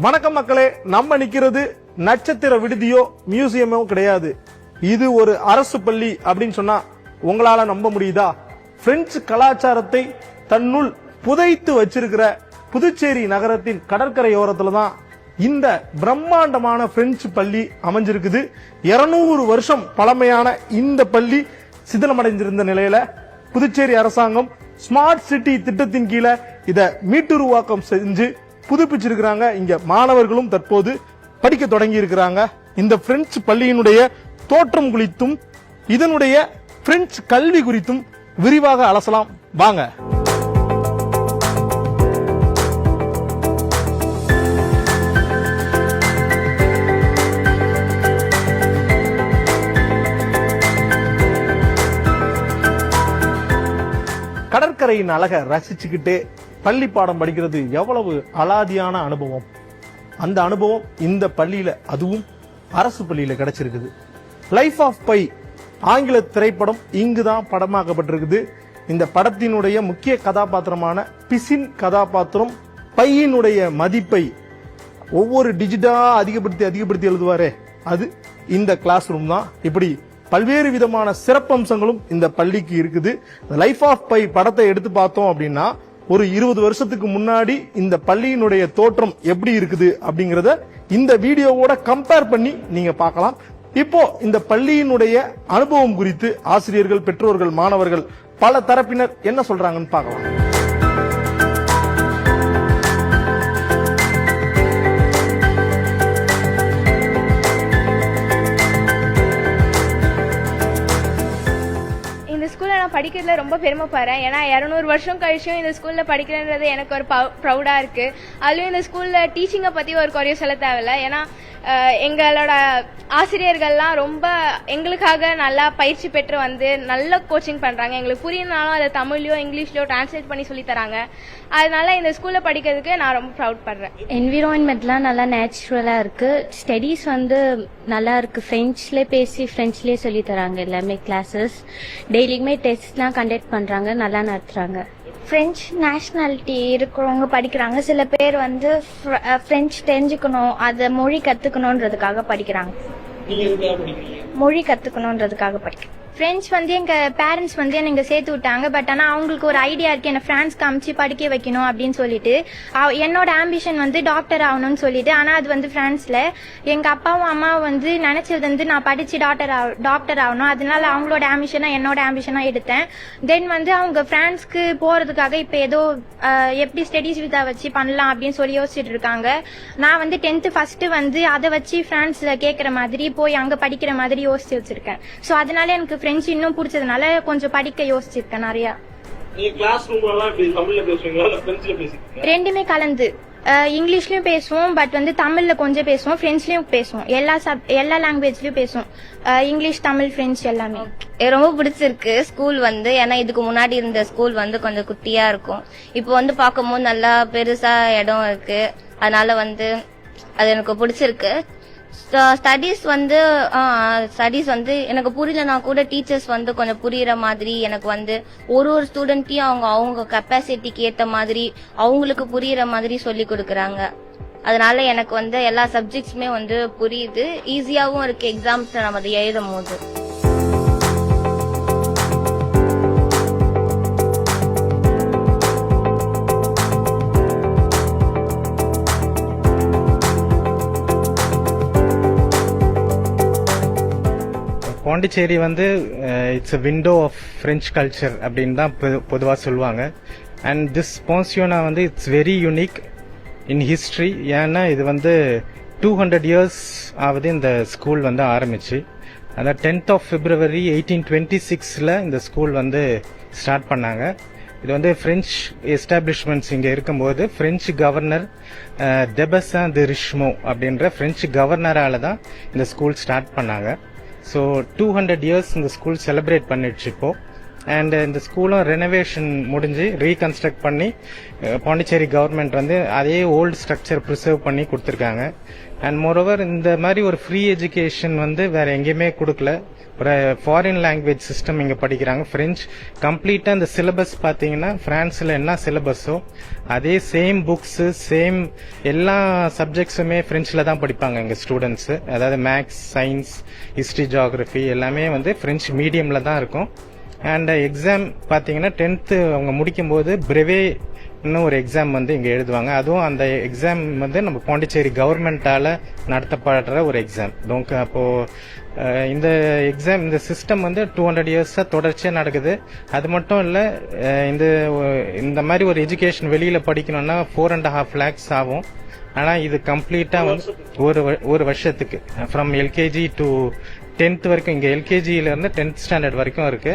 வணக்கம் மக்களே, நம்ம நிக்கிறது நட்சத்திர விடுதியோ மியூசியமோ கிடையாது. இது ஒரு அரசு பள்ளி அப்படின்னு சொன்னா உங்களால நம்ப முடியுதா? பிரெஞ்சு கலாச்சாரத்தை தன்னுள் புதைத்து வச்சிருக்கிற புதுச்சேரி நகரத்தின் கடற்கரையோரத்துல தான் இந்த பிரம்மாண்டமான பிரெஞ்சு பள்ளி அமைஞ்சிருக்குது. 200 வருஷம் பழமையான இந்த பள்ளி சிதிலமடைந்திருந்த நிலையில புதுச்சேரி அரசாங்கம் ஸ்மார்ட் சிட்டி திட்டத்தின் கீழே இத மீட்டுருவாக்கம் செஞ்சு புதுப்பிச்சிருக்கிறாங்க. இங்க மாணவர்களும் தற்போது படிக்க தொடங்கி இருக்கிறாங்க. இந்த பிரெஞ்சு பள்ளியினுடைய தோற்றம் குறித்தும் இதனுடைய பிரெஞ்சு கல்வி குறித்தும் விரிவாக அலசலாம் வாங்க. கடற்கரையின் அழகை ரசிச்சுக்கிட்டே பள்ளி பாடம் படிக்கிறது எவ்வளவு அலாதியான அனுபவம். அந்த அனுபவம் இந்த பள்ளியில, அதுவும் அரசு பள்ளியில கிடைச்சிருக்குது. லைஃப் ஆஃப் பை ஆங்கில திரைப்படம் இங்குதான் படமாக்கப்பட்டிருக்குது. இந்த படத்தினுடைய முக்கிய கதாபாத்திரமான பிசின் கதாபாத்திரம் பையினுடைய மதிப்பை ஒவ்வொரு டிஜிட்டா அதிகப்படுத்தி எழுதுவாரே, அது இந்த கிளாஸ் ரூம் தான். இப்படி பல்வேறு விதமான சிறப்பம்சங்களும் இந்த பள்ளிக்கு இருக்குது. லைஃப் ஆஃப் பை படத்தை எடுத்து பார்த்தோம் அப்படின்னா ஒரு 20 வருஷத்துக்கு முன்னாடி இந்த பள்ளியினுடைய தோற்றம் எப்படி இருக்குது அப்படிங்கறத இந்த வீடியோவோட கம்பேர் பண்ணி நீங்க பார்க்கலாம். இப்போ இந்த பள்ளியினுடைய அனுபவம் குறித்து ஆசிரியர்கள், பெற்றோர்கள், மாணவர்கள், பல தரப்பினர் என்ன சொல்றாங்கன்னு பார்க்கலாம். படிக்கிறதுல ரொம்ப பெருமைப்படுறேன். ஏன்னா 200 வருஷம் கழிச்சும் இந்த ஸ்கூல்ல படிக்கிறன்றது எனக்கு ஒரு ப்ரௌடா இருக்கு. அதுலயும் இந்த ஸ்கூல்ல டீச்சிங்கை பத்தி ஒரு குறைய சொல்ல தேவையில்ல. ஏன்னா எங்களோட ஆசிரியர்கள்லாம் ரொம்ப எங்களுக்காக நல்லா பயிற்சி பெற்று வந்து நல்ல கோச்சிங் பண்றாங்க. எங்களுக்கு புரியனாலும் அதை தமிழ்லயோ இங்கிலீஷ்லயோ டிரான்ஸ்லேட் பண்ணி சொல்லி தராங்க. அதனால இந்த ஸ்கூல்ல படிக்கிறதுக்கு நான் ரொம்ப ப்ரௌட் பண்றேன். என்விரான்மெண்ட்லாம் நல்லா நேச்சுரலா இருக்கு. ஸ்டடீஸ் வந்து நல்லா இருக்கு. பிரெஞ்ச்ல பேசி பிரெஞ்ச்லயே சொல்லி தராங்க. எல்லாமே கிளாஸஸ் டெய்லியுமே டெஸ்ட்லாம் கண்டக்ட் பண்றாங்க, நல்லா நடத்துறாங்க. பிரெஞ்சு நேஷனாலிட்டி இருக்கிறவங்க படிக்கிறாங்க. சில பேர் வந்து பிரெஞ்சு தெரிஞ்சுக்கணும், அதை மொழி கத்துக்கணும்ன்றதுக்காக படிக்கிறாங்க. மொழி கத்துக்கணும்ன்றதுக்காக படிக்கிறேன். பிரெஞ்சு வந்து எங்க பேரண்ட்ஸ் வந்து என்ன சேர்த்து விட்டாங்க. பட் ஆனா அவங்களுக்கு ஒரு ஐடியா இருக்கு, என்ன பிரான்ஸ் காமிச்சு படிக்க வைக்கணும் அப்படின்னு சொல்லிட்டு. என்னோட ஆம்பிஷன் வந்து டாக்டர் ஆகணும்னு சொல்லிட்டு. ஆனா அது வந்து பிரான்ஸ்ல எங்க அப்பாவும் அம்மாவும் வந்து நினைச்சது வந்து நான் படிச்சு டாக்டர் ஆகணும். அதனால அவங்களோட ஆம்பிஷனா என்னோட ஆம்பிஷனா எடுத்தேன். தென் வந்து அவங்க பிரான்ஸ்க்கு போறதுக்காக இப்ப ஏதோ எப்படி ஸ்டடிஸ் விசா வச்சு பண்ணலாம் அப்படின்னு சொல்லி யோசிச்சுட்டு இருக்காங்க. நான் வந்து 10th ஃபர்ஸ்ட் வந்து அதை வச்சு பிரான்ஸ்ல கேட்கற மாதிரி போய் அங்க படிக்கிற மாதிரி யோசிச்சு வச்சிருக்கேன். சோ அதனால எனக்கு பிரெஞ்சு இன்னும் பிடிச்சதுனால கொஞ்சம் படிக்க யோசிச்சிருக்கேன் நிறைய. ரெண்டுமே கலந்து இங்கிலீஷ்லயும் பேசுவோம், பட் வந்து தமிழ்ல கொஞ்சம் பேசுவோம், பிரெஞ்ச்லயும் பேசுவோம். எல்லா லாங்குவேஜ்லயும் பேசுவோம். இங்கிலீஷ், தமிழ், பிரெஞ்சு எல்லாமே. ரொம்ப பிடிச்சிருக்கு ஸ்கூல் வந்து. ஏன்னா இதுக்கு முன்னாடி இருந்த ஸ்கூல் வந்து கொஞ்சம் குட்டியா இருக்கும். இப்போ வந்து பார்க்கும்போது நல்லா பெருசா இடம் இருக்கு. அதனால வந்து அது எனக்கு பிடிச்சிருக்கு. ஸ்டடீஸ் வந்து எனக்கு புரியலனா கூட டீச்சர்ஸ் வந்து கொஞ்சம் புரியுற மாதிரி எனக்கு வந்து ஒரு ஸ்டூடெண்ட்டையும் அவங்க கெப்பாசிட்டிக்கு ஏத்த மாதிரி அவங்களுக்கு புரியுற மாதிரி சொல்லி கொடுக்கறாங்க. அதனால எனக்கு வந்து எல்லா சப்ஜெக்ட்ஸுமே வந்து புரியுது, ஈஸியாவும் இருக்கு எக்ஸாம்ஸ் நம்ம அதை எழுதும் போது. பாண்டிச்சேரி வந்து it's a window of French culture அப்படின்னு தான் பொதுவாக சொல்லுவாங்க. அண்ட் திஸ் போன்சியோனா வந்து it's very unique in history. ஏன்னா இது வந்து 200 இயர்ஸ் ஆகுது இந்த ஸ்கூல் வந்து ஆரம்பிச்சு. அந்த 10th of February 1826 இந்த ஸ்கூல் வந்து ஸ்டார்ட் பண்ணாங்க. இது வந்து பிரெஞ்சு எஸ்டாப்ளிஷ்மெண்ட்ஸ் இங்கே இருக்கும்போது பிரெஞ்சு கவர்னர் டெபசன் தி ரிஷ்மோ அப்படின்ற பிரெஞ்சு கவர்னரால தான் இந்த ஸ்கூல் ஸ்டார்ட் பண்ணாங்க. ஸோ 200 இயர்ஸ் இந்த ஸ்கூல் செலிப்ரேட் பண்ணிடுச்சு இப்போ. அண்ட் இந்த ஸ்கூலும் ரெனோவேஷன் முடிஞ்சு ரீகன்ஸ்ட்ரக்ட் பண்ணி பாண்டிச்சேரி கவர்மெண்ட் வந்து அதே ஓல்டு ஸ்ட்ரக்சர் ப்ரிசர்வ் பண்ணி கொடுத்துருக்காங்க. அண்ட் மோரோவர் இந்த மாதிரி ஒரு ஃப்ரீ எஜுகேஷன் வந்து வேற எங்கேயுமே கொடுக்கல. ஒரு ஃபாரின் லாங்குவேஜ் சிஸ்டம் இங்க படிக்கிறாங்க. பிரெஞ்சு கம்ப்ளீட்டா இந்த சிலபஸ் பாத்தீங்கன்னா பிரான்ஸ்ல என்ன சிலபஸோ அதே சேம் புக்ஸ் சேம் எல்லா சப்ஜெக்ட்ஸுமே பிரெஞ்சுல தான் படிப்பாங்க எங்க ஸ்டூடெண்ட்ஸ். அதாவது மேக்ஸ், சயின்ஸ், ஹிஸ்டரி, ஜியாகிரபி எல்லாமே வந்து பிரெஞ்சு மீடியம்ல தான் இருக்கும். அண்ட் எக்ஸாம் பாத்தீங்கன்னா 10th அவங்க முடிக்கும் போது பிரெவே இன்னும் ஒரு எக்ஸாம் வந்து இங்க எழுதுவாங்க. அதுவும் அந்த எக்ஸாம் வந்து நம்ம பாண்டிச்சேரி கவர்மெண்டால நடத்தப்படுற ஒரு எக்ஸாம். donc அப்போ இந்த எக்ஸாம் இந்த சிஸ்டம் வந்து 200 இயர்ஸா தொடர்ச்சியா நடக்குது. அது மட்டும் இல்ல இந்த மாதிரி ஒரு எஜுகேஷன் வெளியில படிக்கணும்னா 4.5 lakhs ஆகும். ஆனா இது கம்ப்ளீட்டா வந்து ஒரு வருஷத்துக்கு ஃப்ரம் எல்கேஜி டு 10th வரைக்கும் இங்க எல்கேஜில இருந்து 10th ஸ்டாண்டர்ட் வரைக்கும் இருக்கு.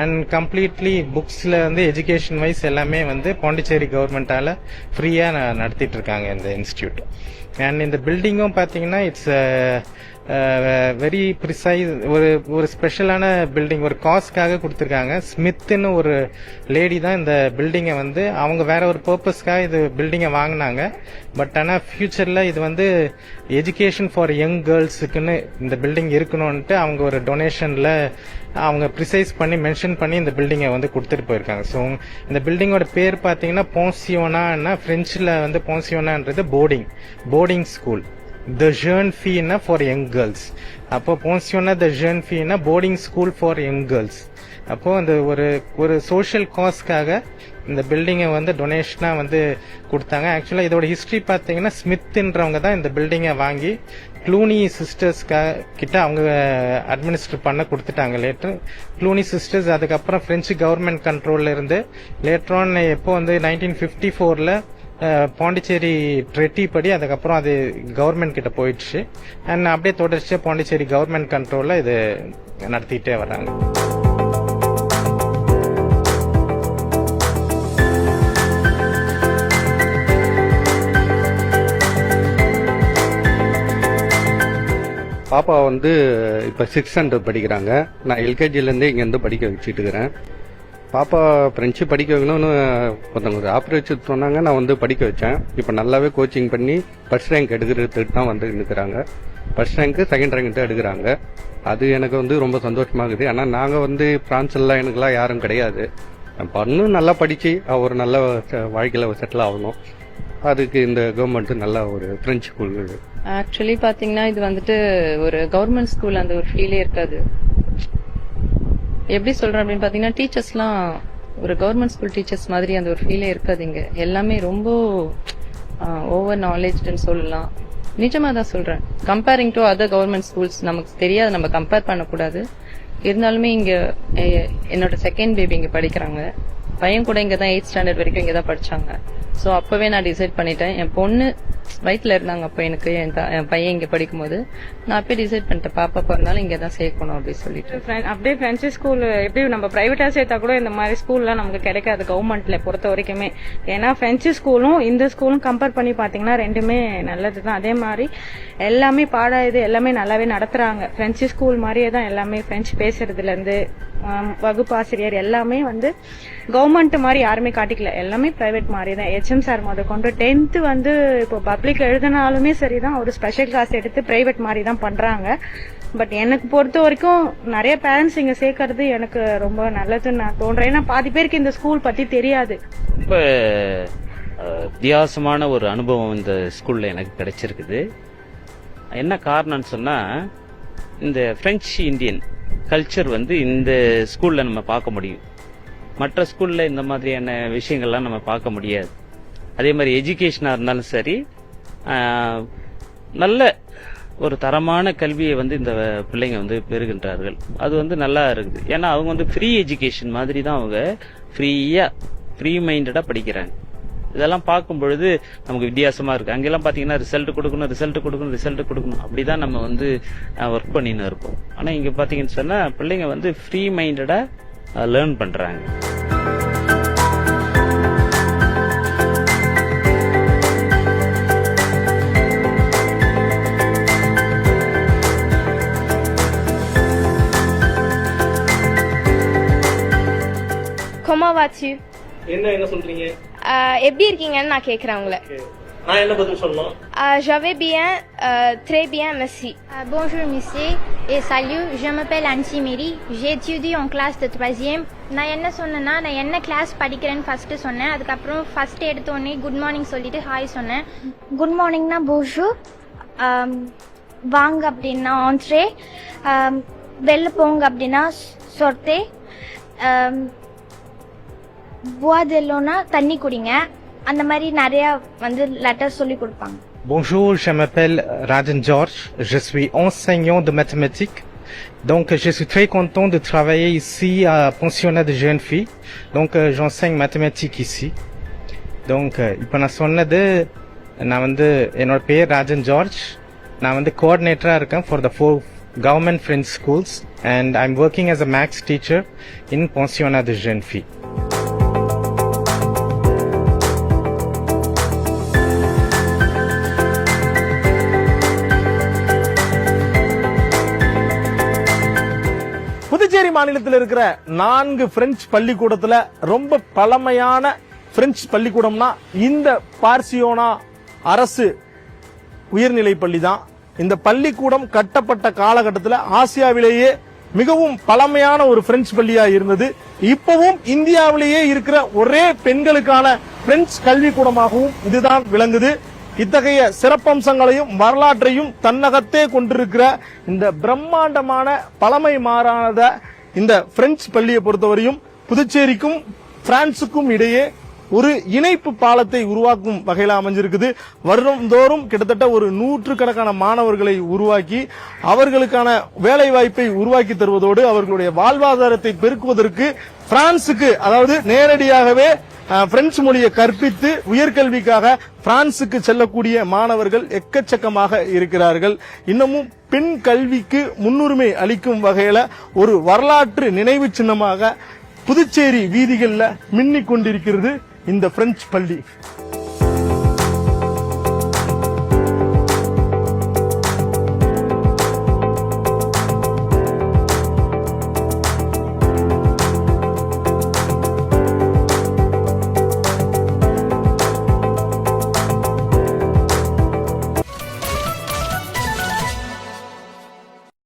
அண்ட் கம்ப்ளீட்லி புக்ஸ்ல வந்து எஜுகேஷன் வைஸ் எல்லாமே வந்து பாண்டிச்சேரி கவர்மெண்டால ஃப்ரீயா நடத்திட்டு இருக்காங்க இந்த இன்ஸ்டிடியூட். அண்ட் இந்த பில்டிங்கும் பாத்தீங்கன்னா இட்ஸ் வெரி ப்ரிசைஸ் ஒரு ஸ்பெஷலான பில்டிங். ஒரு காஸ்க்காக கொடுத்துருக்காங்க. ஸ்மித்னு ஒரு லேடி தான் இந்த பில்டிங்கை வந்து அவங்க வேற ஒரு பர்பஸ்க்காக இது பில்டிங்கை வாங்கினாங்க. பட் ஆனால் ஃபியூச்சர்ல இது வந்து எஜுகேஷன் ஃபார் யங் கேர்ள்ஸுக்குன்னு இந்த பில்டிங் இருக்கணும்ட்டு அவங்க ஒரு டொனேஷன்ல அவங்க ப்ரிசைஸ் பண்ணி மென்ஷன் பண்ணி இந்த பில்டிங்கை வந்து கொடுத்துட்டு போயிருக்காங்க. ஸோ இந்த பில்டிங்கோட பேர் பார்த்தீங்கன்னா போன்சியோனா. பிரெஞ்சில் வந்து போன்சியோனான்றது போர்டிங் ஸ்கூல். த ஜேர்ன் ஃபீனா ஃபார் யங் கேர்ள்ஸ். அப்போ போன்சியோனா த ஜேர்ன் ஃபீனா boarding school for young girls. அப்போ அந்த ஒரு சோஷியல் காஸ்க்காக இந்த பில்டிங்கை வந்து டொனேஷனா வந்து கொடுத்தாங்க. ஆக்சுவலா இதோட ஹிஸ்டரி பாத்தீங்கன்னா ஸ்மித்ன்றவங்க தான் இந்த பில்டிங்கை வாங்கி க்ளூனி சிஸ்டர்ஸ் கிட்ட அவங்க அட்மினிஸ்டர் பண்ண கொடுத்துட்டாங்க லேட்டர். க்ளூனி சிஸ்டர்ஸ் அதுக்கப்புறம் பிரெஞ்சு கவர்மெண்ட் கண்ட்ரோல்ல இருந்து லேட்டர் ஆன் எப்போ வந்து 1954ல பாண்டிச்சேரி ட்ரெட்டி படி அதுக்கப்புறம் அது கவர்மெண்ட் கிட்ட போயிடுச்சு. அண்ட் அப்படியே தொடர்ச்சியா பாண்டிச்சேரி கவர்மெண்ட் கண்ட்ரோல்ல இது நடத்திட்டே வர்றாங்க. பாப்பா வந்து இப்போ 6th ஸ்டாண்டர்ட் படிக்கிறாங்க. நான் எல்கேஜிலேருந்தே இங்கேருந்து படிக்க வச்சுட்டு இருக்கிறேன். பாப்பா பிரெஞ்சு படிக்க வைக்கணும்னு ஒருத்தவங்க ஒரு ஆப்ரேஷன் சொன்னாங்க. நான் வந்து படிக்க வச்சேன். இப்போ நல்லாவே கோச்சிங் பண்ணி ஃபர்ஸ்ட் ரேங்க் எடுக்கிறதுக்கு தான் வந்து நிற்கிறாங்க. ஃபர்ஸ்ட் ரேங்க், செகண்ட் ரேங்க் தான் எடுக்கிறாங்க. அது எனக்கு வந்து ரொம்ப சந்தோஷமாகுது. ஆனால் நாங்கள் வந்து பிரான்ஸ்லாம் எனக்குலாம் யாரும் கிடையாது. என் பொண்ணு நல்லா படித்து ஒரு நல்ல வாழ்க்கையில் செட்டில் ஆகணும். அதுக்கு இந்த கவர்மெண்ட் நல்ல ஒரு பிரெஞ்சு ஸ்கூல். ஆக்சுவலி பாத்தீங்கன்னா இது வந்துட்டு ஒரு கவர்மெண்ட் ஸ்கூல் அந்த ஒரு ஃபீலே இருக்காது. எப்படி சொல்றேன் அப்படின்னு பாத்தீங்கன்னா டீச்சர்ஸ்லாம் ஒரு கவர்மெண்ட் ஸ்கூல் டீச்சர்ஸ் மாதிரி அந்த ஒரு ஃபீலே இருக்காது. இங்க எல்லாமே ரொம்ப ஓவர் நாலேஜ்னு சொல்லலாம். நிஜமா தான் சொல்றேன். Comparing to other government schools நமக்கு தெரியாது, நம்ம கம்பேர் பண்ணக்கூடாது. இருந்தாலுமே இங்க என்னோட செகண்ட் பேபி இங்க படிக்கிறாங்க. பையன் கூட இங்க தான் 8th ஸ்டாண்டர்ட் வரைக்கும் இங்க தான் படிச்சாங்க. ஸோ அப்பவே நான் டிசைட் பண்ணிட்டேன். என் பொண்ணு வயிற்றுல இருந்தாங்க அப்போ எனக்கு என் பையன் இங்க படிக்கும் போது நான் அப்பயே டிசைட் பண்ணிட்டேன் பாப்பா பிறந்தாலும் இங்க தான் சேர்க்கணும் அப்படின்னு சொல்லிட்டு. அப்படியே பிரெஞ்சு ஸ்கூல் எப்படி நம்ம பிரைவேட்டா சேர்த்தா கூட இந்த மாதிரி ஸ்கூல்லாம் நமக்கு கிடைக்காது கவர்மெண்ட்ல பொறுத்த வரைக்குமே. ஏன்னா பிரெஞ்சு ஸ்கூலும் இந்த ஸ்கூலும் கம்பேர் பண்ணி பாத்தீங்கன்னா ரெண்டுமே நல்லதுதான். அதே மாதிரி எல்லாமே இது எல்லாமே நல்லாவே நடத்துறாங்க. பிரெஞ்சு ஸ்கூல் மாதிரியே தான் எல்லாமே. பிரெஞ்சு பேசுறதுல இருந்து வகுப்பாசிரியர் எல்லாமே வந்து கவர்மெண்ட் மாதிரி யாருமே காட்டிக்கல. எல்லாமே பிரைவேட் மாதிரி தான். HM சார் முத கொண்டு 10th வந்து இப்போ பப்ளிக் எழுதினாலுமே சரிதான் ஒரு ஸ்பெஷல் கிளாஸ் எடுத்து பிரைவேட் மாதிரி தான் பண்றாங்க. பட் எனக்கு பொறுத்த வரைக்கும் நிறைய பேரண்ட்ஸ் இங்க சேர்க்கறது எனக்கு ரொம்ப நல்லதுன்னு நான் தோன்றேன். ஏன்னா பாதி பேருக்கு இந்த ஸ்கூல் பத்தி தெரியாது. ரொம்ப வித்தியாசமான ஒரு அனுபவம் இந்த ஸ்கூல்ல எனக்கு கிடைச்சிருக்குது. என்ன காரணம்னு சொன்னா இந்த பிரெஞ்சு இந்தியன் கல்ச்சர் வந்து இந்த ஸ்கூல்ல நம்ம பார்க்க முடியும். மற்ற ஸ்கூல்ல இந்த மாதிரியான விஷயங்கள்லாம் நம்ம பார்க்க முடியாது. அதே மாதிரி எஜுகேஷனா இருந்தாலும் சரி நல்ல ஒரு தரமான கல்வியை வந்து இந்த பிள்ளைங்க வந்து பெறுகின்றார்கள். அது வந்து நல்லா இருக்குது. ஏன்னா அவங்க வந்து ஃப்ரீ எஜுகேஷன் மாதிரி தான் அவங்க ஃப்ரீ மைண்டடா படிக்கிறாங்க. இதெல்லாம் பார்க்கும் பொழுது நமக்கு வித்தியாசமா இருக்கு. அங்கெல்லாம் பாத்தீங்கன்னா ரிசல்ட் கொடுக்கணும் அப்படிதான் நம்ம வந்து ஒர்க் பண்ணின்னு இருப்போம். ஆனா இங்க பாத்தீங்கன்னு சொன்னா பிள்ளைங்க வந்து ஃப்ரீ மைண்டடா லேர்ன் பண்றாங்க. வாச்சு என்ன சொல்றீங்க? எப்படி இருக்கீங்கன்னு நான் கேக்குறேன் உங்களை. நான் என்ன பதில் சொல்லணும்? Je vais bien, très bien, merci. Bonjour monsieur et salut, je m'appelle Ansi Miri, j'étudie en classe de 3e. நான் என்ன சொன்னேன்னா நான் என்ன கிளாஸ் படிக்கிறேன்னு ஃபர்ஸ்ட் சொன்னேன். அதுக்கப்புறம் ஃபர்ஸ்ட் எடுத்தோடனே குட் மார்னிங் சொல்லிட்டு ஹாய் சொன்னேன். குட் மார்னிங்னா போன்ஜூர், வாங்க அப்படின்னா ஆன்ட்ரே, வெளில போங்க அப்படின்னா சொர்த்தே, புவாதெல்லோனா தண்ணி குடிங்க. அந்த மாதிரி நிறைய வந்து லெட்டர் சொல்லி கொடுப்பாங்க. Bonjour, je m'appelle Rajan George, je suis enseignant de mathématiques. Donc je suis très content de travailler ici à pensionnat de jeunes filles. Donc j'enseigne mathématiques ici. Donc இப்போ நான் சொன்னது நான் வந்து என்னோட பேர் ராஜன் ஜார்ஜ். நான் வந்து கோஆர்டினேட்டரா இருக்கேன் for the 4 government French schools and I'm working as a maths teacher in pensionnat de jeunes filles. Puducherry மாநிலத்தில் இருக்கிற 4 பிரெஞ்சு பள்ளிக்கூடத்துல ரொம்ப பழமையான பிரெஞ்சு பள்ளிக்கூடம்னா இந்த பார்சியோனா அரசு உயர்நிலை பள்ளி தான். இந்த பள்ளிக்கூடம் கட்டப்பட்ட காலகட்டத்தில் ஆசியாவிலேயே மிகவும் பழமையான ஒரு பிரெஞ்சு பள்ளியா இருந்தது. இப்பவும் இந்தியாவிலேயே இருக்கிற ஒரே பெண்களுக்கான பிரெஞ்சு கல்விக்கூடமாகவும் இதுதான் விளங்குது. இத்தகைய சிறப்பம்சங்களையும் வரலாற்றையும் தன்னகத்தே கொண்டிருக்கிற இந்த பிரம்மாண்டமான பழமை மாறாத இந்த பிரெஞ்சு பள்ளியை பொறுத்தவரையும் புதுச்சேரிக்கும் பிரான்சுக்கும் இடையே ஒரு இணைப்பு பாலத்தை உருவாக்கும் வகையில் அமைஞ்சிருக்குது. வருடந்தோறும் கிட்டத்தட்ட ஒரு 100கணக்கான மாணவர்களை உருவாக்கி அவர்களுக்கான வேலை வாய்ப்பை உருவாக்கி தருவதோடு அவர்களுடைய வாழ்வாதாரத்தை பெருக்குவதற்கு பிரான்சுக்கு, அதாவது நேரடியாகவே பிரெஞ்சு மொழியை கற்பித்து உயர்கல்விக்காக பிரான்சுக்கு செல்லக்கூடிய மாணவர்கள் எக்கச்சக்கமாக இருக்கிறார்கள். இன்னமும் பெண் கல்விக்கு முன்னுரிமை அளிக்கும் வகையில ஒரு வரலாற்று நினைவு சின்னமாக புதுச்சேரி வீதிகளில் மின்னிக் கொண்டிருக்கிறது இந்த பிரெஞ்சு பள்ளி.